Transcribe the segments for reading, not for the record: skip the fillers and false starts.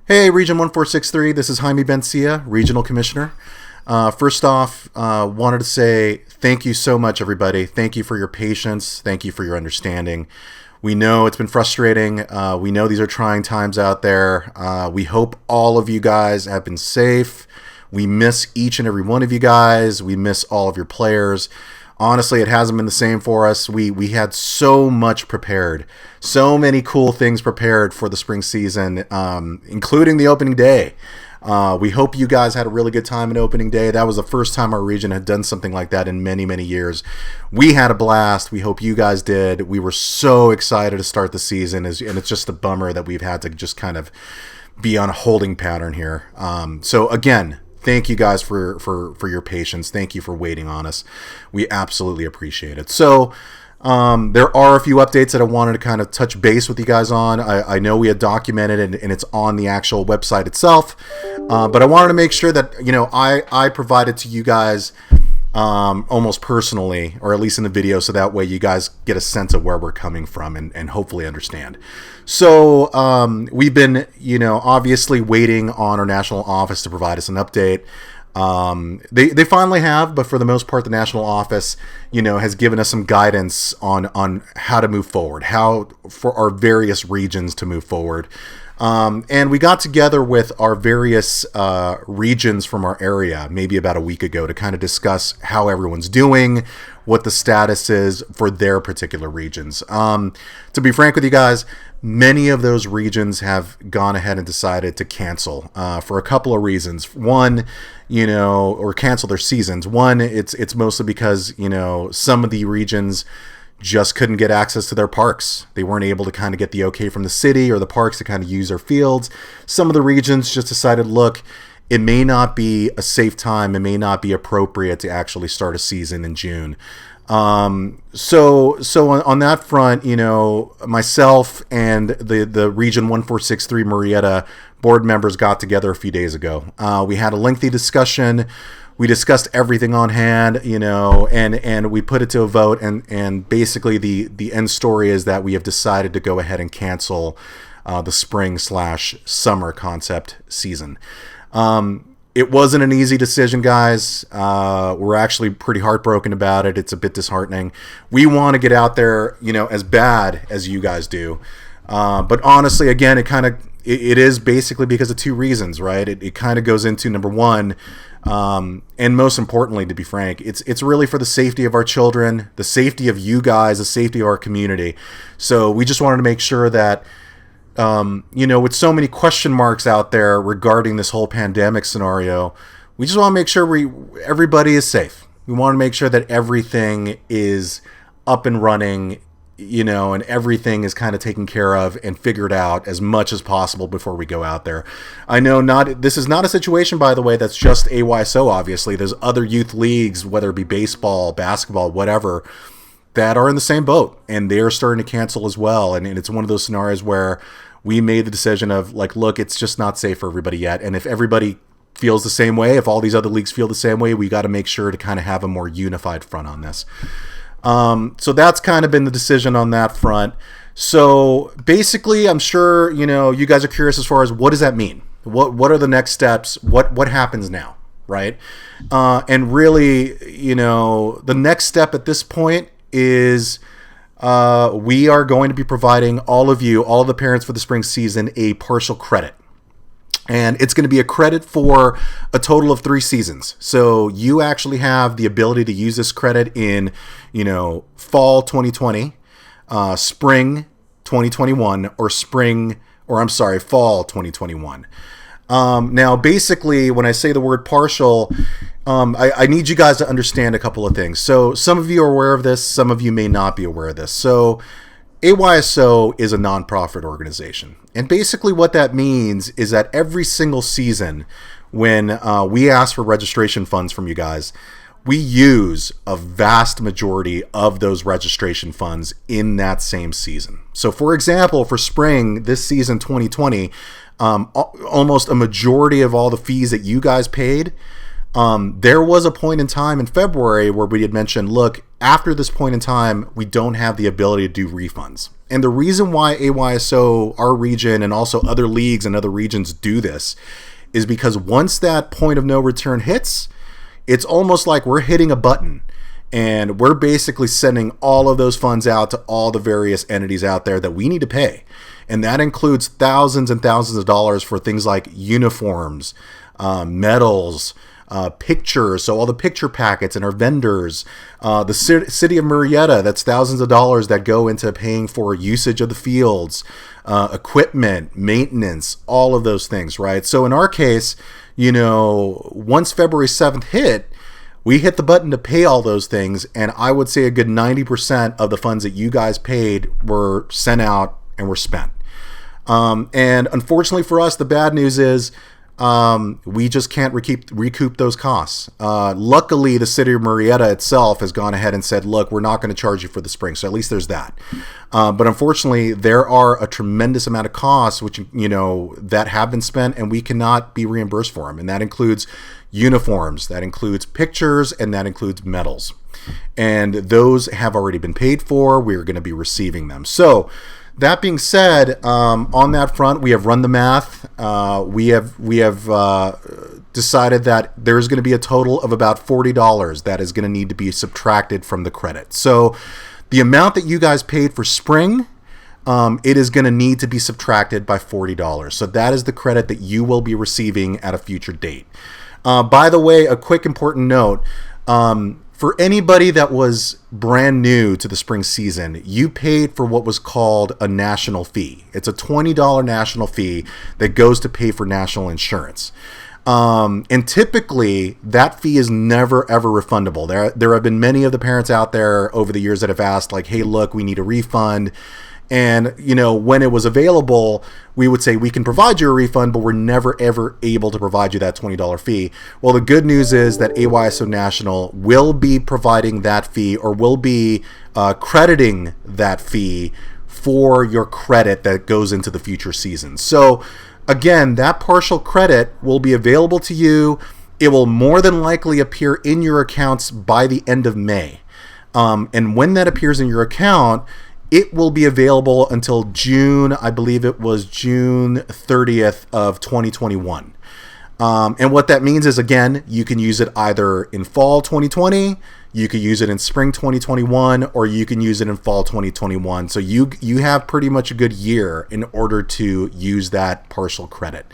Hey, Region 1463, this is Jaime Bencia, Regional Commissioner. First off, wanted to say thank you so much, everybody. Thank you for your patience. Thank you for your understanding. We know it's been frustrating. We know these are trying times out there. We hope all of you guys have been safe. We miss each and every one of you guys. We miss all of your players. Honestly, it hasn't been the same for us. We had so much prepared, so many cool things prepared for the spring season, including the opening day. We hope you guys had a really good time in opening day. That was the first time our region had done something like that in many, many years. We had a blast. We hope you guys did. We were so excited to start the season, and it's just a bummer that we've had to just kind of be on a holding pattern here. So again, thank you guys for your patience. Thank you for waiting on us. We absolutely appreciate it. So there are a few updates that I wanted to kind of touch base with you guys on. I know we had documented it and it's on the actual website itself. But I wanted to make sure that, I provided to you guys almost personally, or at least in the video, so that way you guys get a sense of where we're coming from and hopefully understand. So we've been, obviously waiting on our national office to provide us an update. They finally have, but for the most part, the national office, has given us some guidance on how to move forward, how for our various regions to move forward. And we got together with our various regions from our area maybe about a week ago to kind of discuss how everyone's doing, what the status is for their particular regions. To be frank with you guys, many of those regions have gone ahead and decided to cancel for a couple of reasons. One, or cancel their seasons. One, it's mostly because, some of the regions just couldn't get access to their parks. They weren't able to kind of get the okay from the city or the parks to kind of use their fields. Some of the regions just decided, look, it may not be a safe time. It may not be appropriate to actually start a season in June. So on that front, myself and the Region 1463 Marietta board members got together a few days ago. We had a lengthy discussion. We discussed everything on hand, and we put it to a vote. And basically the end story is that we have decided to go ahead and cancel the spring/summer concept season. It wasn't an easy decision, guys. We're actually pretty heartbroken about it. It's a bit disheartening. We want to get out there, as bad as you guys do. But honestly, again, it is basically because of two reasons, right? It kind of goes into number one, and most importantly, to be frank, it's really for the safety of our children, the safety of you guys, the safety of our community. So we just wanted to make sure that, with so many question marks out there regarding this whole pandemic scenario, we just want to make sure everybody is safe. We want to make sure that everything is up and running, and everything is kind of taken care of and figured out as much as possible before we go out there. I know this is not a situation, by the way, that's just AYSO, obviously. There's other youth leagues, whether it be baseball, basketball, whatever, that are in the same boat, and they're starting to cancel as well. And it's one of those scenarios where we made the decision of, like, look, it's just not safe for everybody yet. And if everybody feels the same way, if all these other leagues feel the same way, we got to make sure to kind of have a more unified front on this. So that's kind of been the decision on that front. So basically, I'm sure, you guys are curious as far as what does that mean? What are the next steps? What happens now, right? And really, the next step at this point is we are going to be providing all of the parents for the spring season, a partial credit. And it's going to be a credit for a total of 3 seasons. So you actually have the ability to use this credit in, fall 2020, spring 2021, or fall 2021. Now, basically, when I say the word partial, I need you guys to understand a couple of things. So some of you are aware of this. Some of you may not be aware of this. So AYSO is a nonprofit organization. And basically what that means is that every single season when we ask for registration funds from you guys, we use a vast majority of those registration funds in that same season. So for example, for spring, this season 2020, almost a majority of all the fees that you guys paid, there was a point in time in February where we had mentioned, look, after this point in time, we don't have the ability to do refunds. And the reason why AYSO, our region, and also other leagues and other regions do this is because once that point of no return hits, it's almost like we're hitting a button and we're basically sending all of those funds out to all the various entities out there that we need to pay. And that includes thousands and thousands of dollars for things like uniforms, medals, pictures, so all the picture packets and our vendors, the city of Murrieta, that's thousands of dollars that go into paying for usage of the fields, equipment, maintenance, all of those things, right? So in our case, once February 7th hit, we hit the button to pay all those things, and I would say a good 90% of the funds that you guys paid were sent out and were spent. And unfortunately for us, the bad news is we just can't recoup those costs. Luckily, the city of Murrieta itself has gone ahead and said, look, we're not going to charge you for the spring. So at least there's that. But unfortunately, there are a tremendous amount of costs, which, that have been spent and we cannot be reimbursed for them. And that includes uniforms, that includes pictures, and that includes medals. And those have already been paid for. We're going to be receiving them. So that being said, on that front, we have run the math. We have decided that there's going to be a total of about $40 that is going to need to be subtracted from the credit. So the amount that you guys paid for spring, it is going to need to be subtracted by $40. So that is the credit that you will be receiving at a future date. By the way, a quick important note. For anybody that was brand new to the spring season, you paid for what was called a national fee. It's a $20 national fee that goes to pay for national insurance. And typically, that fee is never, ever refundable. There have been many of the parents out there over the years that have asked, like, hey, look, we need a refund. And, when it was available, we would say we can provide you a refund, but we're never, ever able to provide you that $20 fee. Well, the good news is that AYSO National will be providing that fee, or will be crediting that fee for your credit that goes into the future seasons. So, again, that partial credit will be available to you. It will more than likely appear in your accounts by the end of May. And when that appears in your account, it will be available until June, I believe it was June 30th of 2021. And what that means is, again, you can use it either in fall 2020, you could use it in spring 2021, or you can use it in fall 2021. So you have pretty much a good year in order to use that partial credit.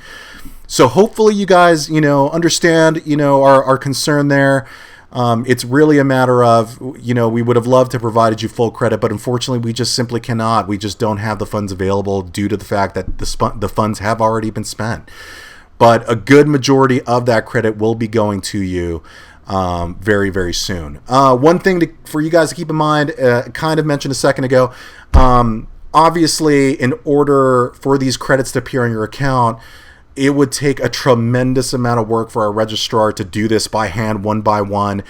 So hopefully you guys, understand, our concern there. It's really a matter of, we would have loved to provide you full credit, but unfortunately we just simply cannot. We just don't have the funds available due to the fact that the funds have already been spent. But a good majority of that credit will be going to you very, very soon. One thing for you guys to keep in mind, kind of mentioned a second ago, obviously in order for these credits to appear on your account, it would take a tremendous amount of work for our registrar to do this by hand, one by one.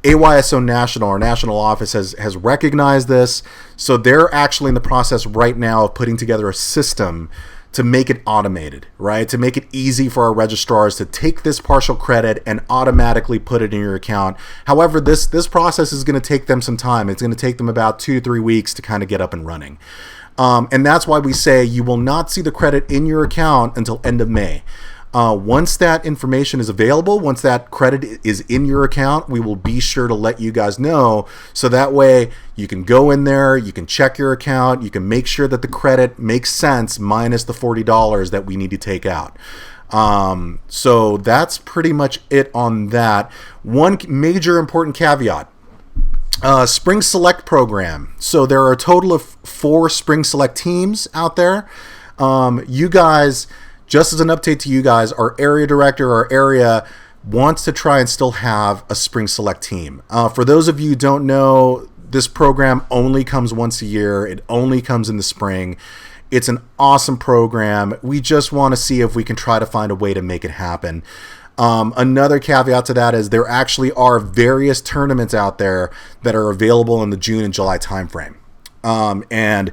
AYSO National, our national office, has recognized this. So they're actually in the process right now of putting together a system to make it automated, right? To make it easy for our registrars to take this partial credit and automatically put it in your account. However, this process is going to take them some time. It's going to take them about 2 to 3 weeks to kind of get up and running. And that's why we say you will not see the credit in your account until end of May. Once that information is available, once that credit is in your account, we will be sure to let you guys know. So that way you can go in there, you can check your account, you can make sure that the credit makes sense minus the $40 that we need to take out. So that's pretty much it on that. One major important caveat. Spring Select program. So there are a total of 4 Spring Select teams out there. You guys, just as an update to you guys, our area director, our area wants to try and still have a Spring Select team. For those of you who don't know, this program only comes once a year. It only comes in the spring. It's an awesome program. We just want to see if we can try to find a way to make it happen. Another caveat to that is there actually are various tournaments out there that are available in the June and July timeframe. And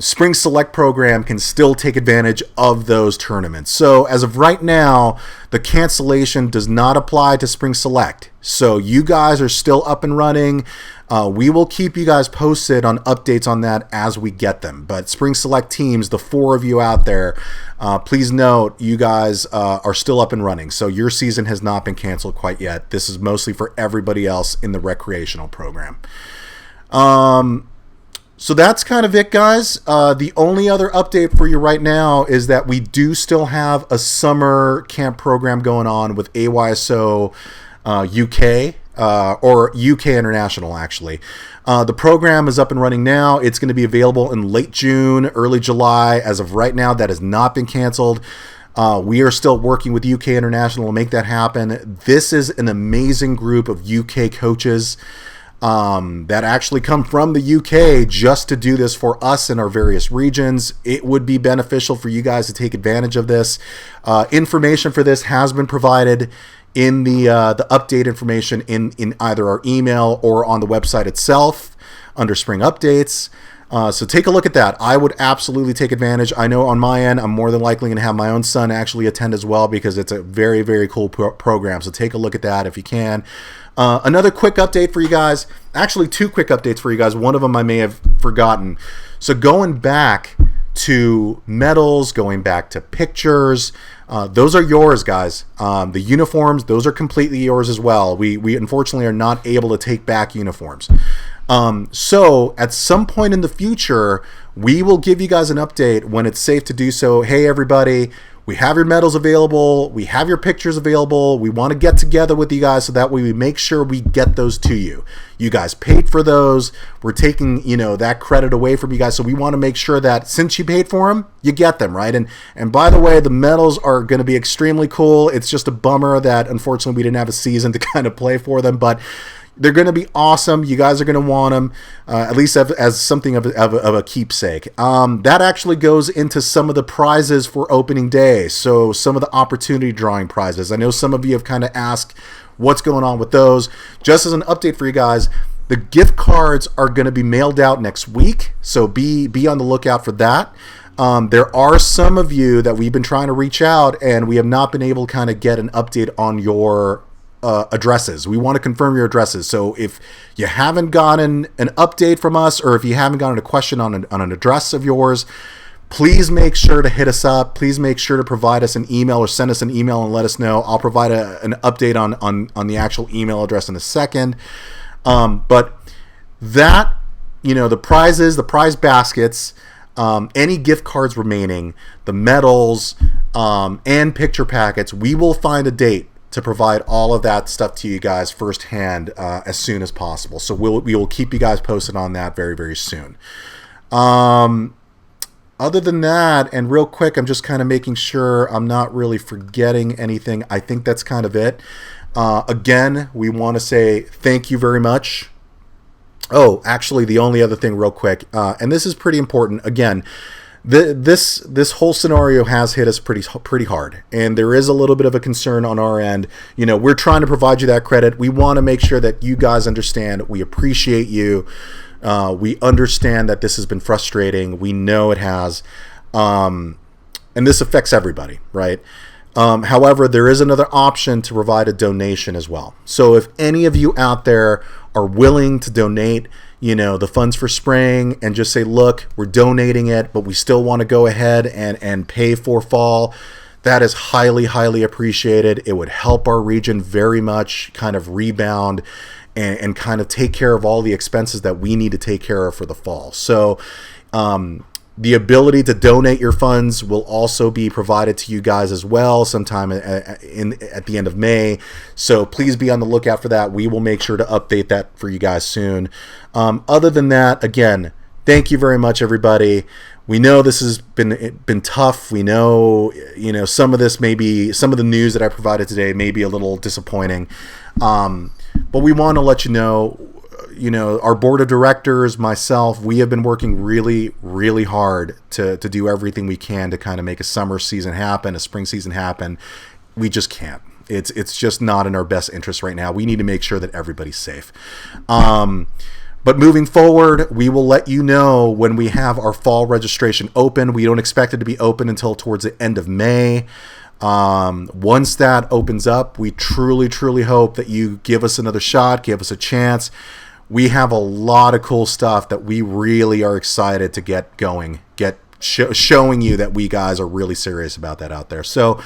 Spring Select program can still take advantage of those tournaments. So as of right now, the cancellation does not apply to Spring Select. So you guys are still up and running. We will keep you guys posted on updates on that as we get them. But Spring Select teams, the 4 of you out there, please note you guys are still up and running. So your season has not been canceled quite yet. This is mostly for everybody else in the recreational program. So that's kind of it, guys. The only other update for you right now is that we do still have a summer camp program going on with AYSO UK. Or UK International, actually. The program is up and running now. It's going to be available in late June, early July. As of right now, that has not been canceled. We are still working with UK International to make that happen. This is an amazing group of UK coaches that actually come from the UK just to do this for us in our various regions. It would be beneficial for you guys to take advantage of this. Information for this has been provided in the update information in either our email or on the website itself under Spring Updates. So take a look at that. I would absolutely take advantage. I know on my end, I'm more than likely going to have my own son actually attend as well because it's a very, very cool program. So take a look at that if you can. Another quick update for you guys. Actually, 2 quick updates for you guys. One of them I may have forgotten. So going back to medals, going back to pictures, those are yours, guys. The uniforms, those are completely yours as well. We unfortunately are not able to take back uniforms. So at some point in the future, we will give you guys an update when it's safe to do so. Hey, everybody, we have your medals available. We have your pictures available. We want to get together with you guys so that way we make sure we get those to you. You guys paid for those. We're taking, that credit away from you guys. So we want to make sure that since you paid for them, you get them, right? And by the way, the medals are going to be extremely cool. It's just a bummer that unfortunately we didn't have a season to kind of play for them, but they're going to be awesome. You guys are going to want them, at least as something of a keepsake. That actually goes into some of the prizes for opening day. So some of the opportunity drawing prizes. I know some of you have kind of asked what's going on with those. Just as an update for you guys, the gift cards are going to be mailed out next week. So be on the lookout for that. There are some of you that we've been trying to reach out and we have not been able to kind of get an update on your addresses. We want to confirm your addresses. So if you haven't gotten an update from us, or if you haven't gotten a question on an address of yours, please make sure to hit us up. Please make sure to provide us an email or send us an email and let us know. I'll provide an update on the actual email address in a second. But that, the prizes, the prize baskets, any gift cards remaining, the medals, and picture packets, we will find a date to provide all of that stuff to you guys firsthand as soon as possible. So we will keep you guys posted on that very, very soon. Other than that, and real quick, I'm just kind of making sure I'm not really forgetting anything. I think that's kind of it. Again, we want to say thank you very much. Oh, actually, the only other thing real quick, and this is pretty important. Again, this whole scenario has hit us pretty hard, and there is a little bit of a concern on our end. We're trying to provide you that credit. We want to make sure that you guys understand. We appreciate you. We understand that this has been frustrating. We know it has, and this affects everybody, right? However, there is another option to provide a donation as well. So if any of you out there are willing to donate, the funds for spring and just say, look, we're donating it, but we still want to go ahead and pay for fall, that is highly, highly appreciated. It would help our region very much kind of rebound and kind of take care of all the expenses that we need to take care of for the fall. So the ability to donate your funds will also be provided to you guys as well sometime at the end of May. So please be on the lookout for that. We will make sure to update that for you guys soon. Other than that, again, thank you very much, everybody. We know this has been tough. We know, some of this some of the news that I provided today may be a little disappointing. But we want to let you know, our board of directors, myself, we have been working really, really hard to do everything we can to kind of make a summer season happen, a spring season happen. We just can't. It's just not in our best interest right now. We need to make sure that everybody's safe. But moving forward, we will let you know when we have our fall registration open. We don't expect it to be open until towards the end of May. Once that opens up, we truly, truly hope that you give us another shot, give us a chance. we have a lot of cool stuff that we really are excited to get going, showing you that we guys are really serious about that out there. So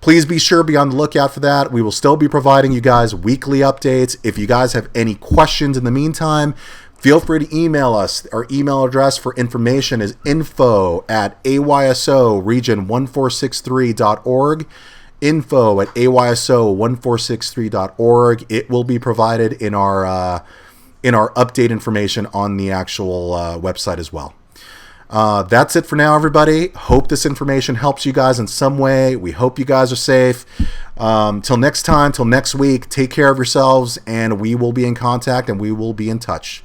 please be sure to be on the lookout for that. We will still be providing you guys weekly updates. If you guys have any questions in the meantime, feel free to email us. Our email address for information is info@aysoregion1463.org. info@ayso1463.org. It will be provided in our update information on the actual website as well. That's it for now, everybody. Hope this information helps you guys in some way. We hope you guys are safe. Till next time, till next week, take care of yourselves, and we will be in contact and we will be in touch.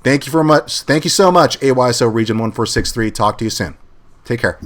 Thank you so much, AYSO Region 1463. Talk to you soon. Take care.